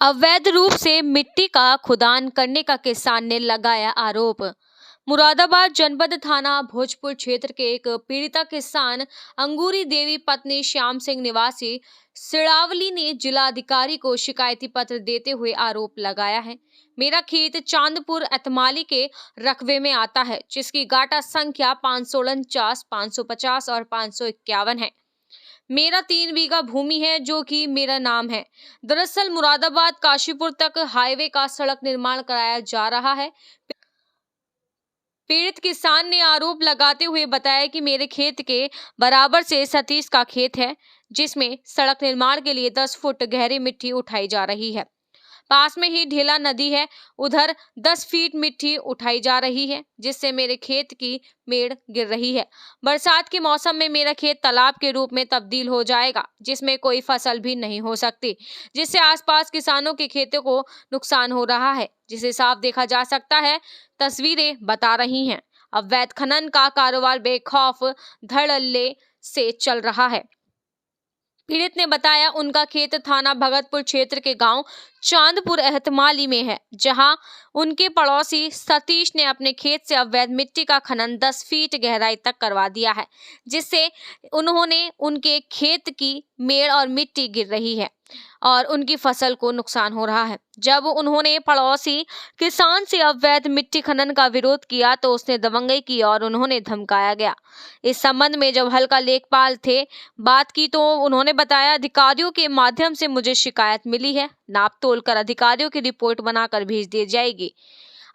अवैध रूप से मिट्टी का खुदान करने का किसान ने लगाया आरोप। मुरादाबाद जनपद थाना भोजपुर क्षेत्र के एक पीड़िता किसान अंगूरी देवी पत्नी श्याम सिंह निवासी सिड़ावली ने जिलाधिकारी को शिकायती पत्र देते हुए आरोप लगाया है। मेरा खेत चांदपुर एतमाली के रकबे में आता है, जिसकी गाटा संख्या 549, 550 और 551 है। मेरा 3 बीघा भूमि है जो कि मेरा नाम है। दरअसल मुरादाबाद काशीपुर तक हाईवे का सड़क निर्माण कराया जा रहा है। पीड़ित किसान ने आरोप लगाते हुए बताया कि मेरे खेत के बराबर से सतीश का खेत है, जिसमें सड़क निर्माण के लिए 10 फुट गहरी मिट्टी उठाई जा रही है। पास में ही ढेला नदी है, उधर 10 फीट मिट्टी उठाई जा रही है, जिससे मेरे खेत की मेड़ गिर रही है। बरसात के मौसम में मेरा खेत तालाब के रूप में तब्दील हो जाएगा, जिसमें कोई फसल भी नहीं हो सकती, जिससे आसपास किसानों के खेतों को नुकसान हो रहा है, जिसे साफ देखा जा सकता है। तस्वीरें बता रही हैं, अवैध खनन का कारोबार बेखौफ धड़ल्ले से चल रहा है। पीड़ित ने बताया उनका खेत थाना भगतपुर क्षेत्र के गांव चांदपुर एहतमाली में है, जहां उनके पड़ोसी सतीश ने अपने खेत से अवैध मिट्टी का खनन 10 फीट गहराई तक करवा दिया है, जिससे उनके खेत की मेड़ और मिट्टी गिर रही है और उनकी फसल को नुकसान हो रहा है। जब उन्होंने पड़ोसी किसान से अवैध मिट्टी खनन का विरोध किया तो उसने दबंगई की और उन्होंने धमकाया गया। इस संबंध में जब हल्का लेखपाल थे बात की तो उन्होंने बताया, अधिकारियों के माध्यम से मुझे शिकायत मिली है, नाप तोल कर अधिकारियों की रिपोर्ट बनाकर भेज दी जाएगी।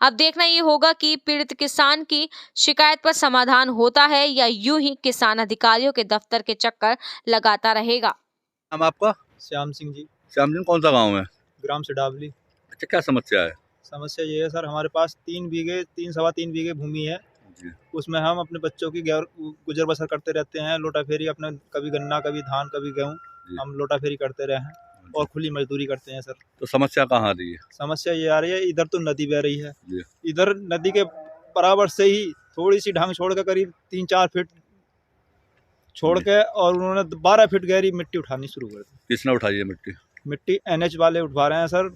अब देखना ये होगा कि पीड़ित किसान की शिकायत पर समाधान होता है या यूं ही किसान अधिकारियों के दफ्तर के चक्कर लगाता रहेगा। नाम आपका? श्याम सिंह जी। श्याम सिंह, कौन सा गांव है? ग्राम सिडावली। अच्छा, क्या समस्या है? समस्या ये है सर, हमारे पास 3 सवा 3 बीघे भूमि है जी। उसमें हम अपने बच्चों की गुजर बसर करते रहते हैं। लोटा फेरी अपने कभी गन्ना, कभी धान, कभी गेहूँ, हम लोटा फेरी करते रहे हैं और खुली मजदूरी करते हैं सर। तो समस्या कहाँ आ रही है? समस्या ये आ रही है, इधर तो नदी बह रही है, जी। इधर नदी के बराबर से ही थोड़ी सी ढंग छोड़ के करीब 3-4 फीट छोड़ के और उन्होंने 12 फीट गहरी मिट्टी उठानी शुरू कर दी। किसने उठाई है मिट्टी? मिट्टी NH वाले उठवा रहे हैं सर,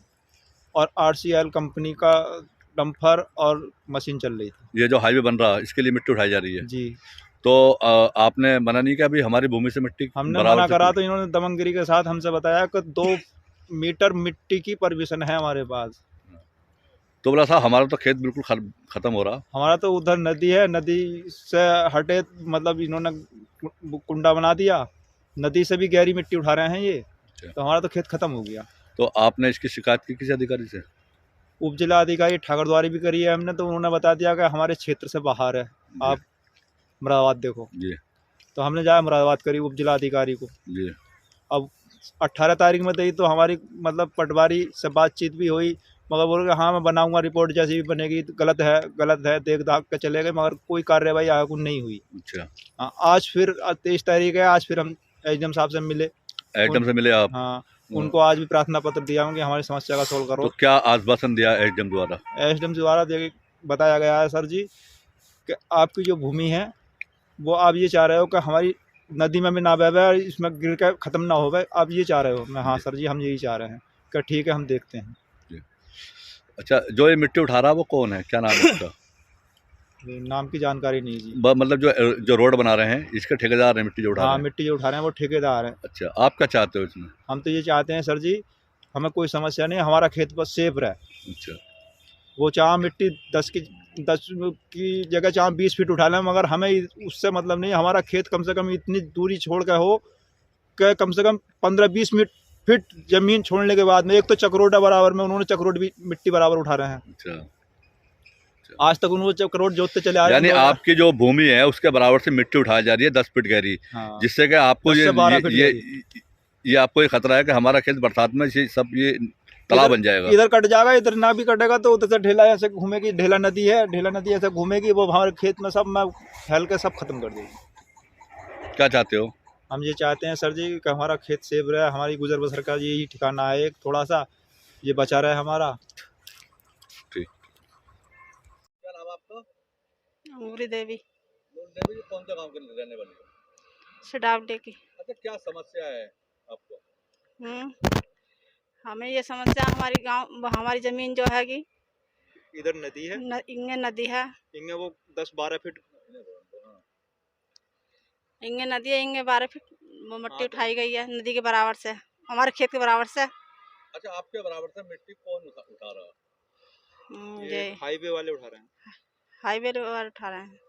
और RCL कंपनी का डंपर और मशीन चल रही थी। ये जो हाईवे बन रहा है इसके लिए मिट्टी उठाई जा रही है जी। तो आपने मना नहीं किया? अभी हमारी भूमि से मिट्टी हमने मना करा तो इन्होंने दमनगिरी के साथ हमसे बताया कि 2 मीटर मिट्टी की परमिशन है हमारे पास। तो बोला साहब हमारा तो खेत बिल्कुल खत्म हो रहा। हमारा तो उधर नदी है, नदी से हटे मतलब इन्होंने कुंडा बना दिया, नदी से भी गहरी मिट्टी उठा रहे हैं ये। तो हमारा तो खेत खत्म हो गया। तो आपने इसकी शिकायत की किसी अधिकारी से? उप जिला अधिकारी ठाकुरद्वारी भी करी है हमने, तो उन्होंने बता दिया कि हमारे क्षेत्र से बाहर है, आप मुरादाबाद देखो जी। तो हमने जाया मुरादाबाद करी उप जिला अधिकारी को जी। अब 18 तारीख में दी तो हमारी मतलब पटवारी से बातचीत भी हुई, मगर बोल रहे हाँ मैं बनाऊंगा, रिपोर्ट जैसी भी बनेगी, गलत है देख दाख के चले गए, मगर कोई कार्रवाई आगे नहीं हुई। अच्छा। हाँ, आज फिर 23 तारीख है, आज फिर हम एसडीएम साहब से मिले। एसडीएम से मिले आप? हाँ, उनको आज भी प्रार्थना पत्र दिया हूँ कि हमारी समस्या का सोल्व करो। तो क्या आश्वासन दिया एसडीएम द्वारा? एसडीएम द्वारा बताया गया है सर जी कि आपकी जो भूमि है वो आप ये चाह रहे हो कि हमारी नदी में भी ना बहे और इसमें गिर के ख़त्म ना हो गए, आप ये चाह रहे हो? मैं हाँ सर जी हम यही चाह रहे हैं कि ठीक है हम देखते हैं। अच्छा, जो ये मिट्टी उठा रहा है वो कौन है, क्या नाम है उसका? नाम की जानकारी नहीं जी। मतलब जो रोड बना रहे हैं इसके ठेकेदार हैं मिट्टी जो उठा रहे हैं? हाँ, मिट्टी जो उठा रहे हैं वो ठेकेदार हैं। अच्छा, आप क्या चाहते हो इसमें? हम तो ये चाहते हैं सर जी, हमें कोई समस्या नहीं, हमारा खेत बस सेफ रहे। अच्छा। वो चाहे मिट्टी 10 की जगह चाहे 20 फीट उठा लें, मगर हमें उससे मतलब नहीं, हमारा खेत कम से कम इतनी दूरी छोड़ कर हो कि कम से कम 15-20 फीट जमीन छोड़ने के बाद में एक तो चक्रोटा बराबर में उन्होंने चक्रोट भी मिट्टी बराबर उठा रहे हैं। अच्छा। आज तक उन्होंने चक्रोट जोतते चले आ रहे हैं। यानी आपकी जो भूमि है उसके बराबर से मिट्टी उठाई जा रही है 10 फीट गहरी। हाँ। जिससे कि आपको ये आपको ये खतरा है कि हमारा खेत बरसात में सब ये तालाब बन जाएगा। इधर कट जाएगा, इधर ना भी कटेगा तो उधर से ढेला ऐसे घूमेगी, ढेला नदी है, ढेला नदी ऐसे घूमेगी, वो हमारे खेत में सब में फैल के सब खत्म कर देगी। क्या चाहते हो? हम ये चाहते हैं सर जी कि हमारा खेत सेफ रहे, हमारी गुजर बसर का यही ठिकाना है, एक थोड़ा सा ये बचा रहे हमारा। ठीक। क्या नाम आपका? अंगूरी देवी। देवी कौन सा गांव के रहने वाली हो? सिडावली की। अच्छा, क्या समस्या है आपको? हमें ये समस्या हमारी जमीन जो है कि इधर नदी है, इंगे नदी है, इंगे वो 10-12 फीट इंगे नदी है, इंगे 12 फीट वो मिट्टी हाँ, तो उठाई गई है नदी के बराबर से, हमारे खेत के बराबर से। अच्छा, आपके बराबर से मिट्टी कौन उठा रहा है? ये हाईवे वाले उठा रहे हैं। हाईवे पर उठा रहे हैं।